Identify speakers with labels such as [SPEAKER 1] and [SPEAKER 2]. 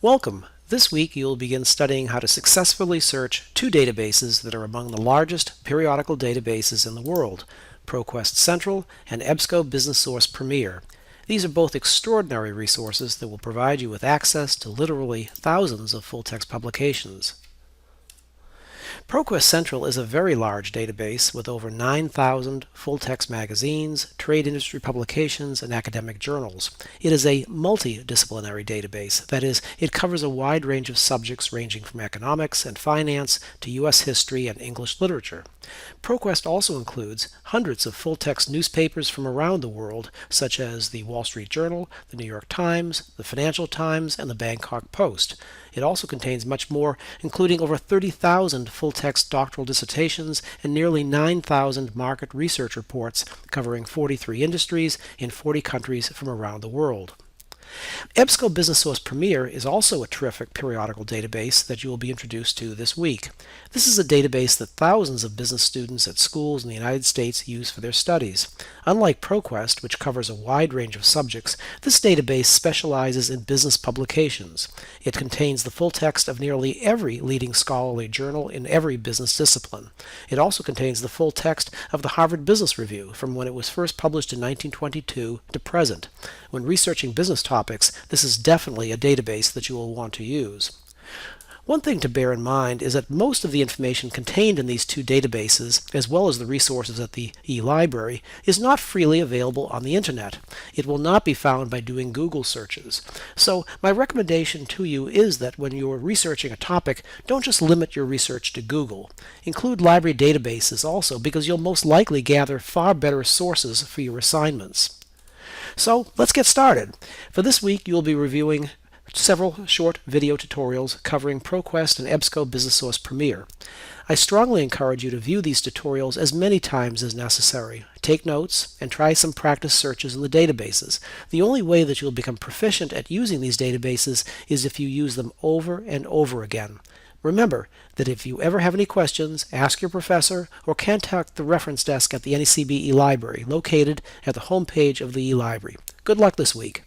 [SPEAKER 1] Welcome! This week you will begin studying how to successfully search two databases that are among the largest periodical databases in the world, ProQuest Central and EBSCO Business Source Premier. These are both extraordinary resources that will provide you with access to literally thousands of full-text publications. ProQuest Central is a very large database with over 9,000 full-text magazines, trade industry publications, and academic journals. It is a multidisciplinary database. That is, it covers a wide range of subjects ranging from economics and finance to U.S. history and English literature. ProQuest also includes hundreds of full-text newspapers from around the world, such as the Wall Street Journal, the New York Times, the Financial Times, and the Bangkok Post. It also contains much more, including over 30,000 full-text doctoral dissertations and nearly 9,000 market research reports covering 43 industries in 40 countries from around the world. EBSCO Business Source Premier is also a terrific periodical database that you will be introduced to this week. This is a database that thousands of business students at schools in the United States use for their studies. Unlike ProQuest, which covers a wide range of subjects, this database specializes in business publications. It contains the full text of nearly every leading scholarly journal in every business discipline. It also contains the full text of the Harvard Business Review from when it was first published in 1922 to present. When researching business topics, this is definitely a database that you will want to use. One thing to bear in mind is that most of the information contained in these two databases, as well as the resources at the eLibrary, is not freely available on the Internet. It will not be found by doing Google searches. So my recommendation to you is that when you are researching a topic, don't just limit your research to Google. Include library databases also, because you'll most likely gather far better sources for your assignments. So let's get started. For this week, you will be reviewing several short video tutorials covering ProQuest and EBSCO Business Source Premier. I strongly encourage you to view these tutorials as many times as necessary. Take notes and try some practice searches in the databases. The only way that you'll become proficient at using these databases is if you use them over and over again. Remember that if you ever have any questions, ask your professor or contact the reference desk at the NECB eLibrary, located at the home page of the eLibrary. Good luck this week.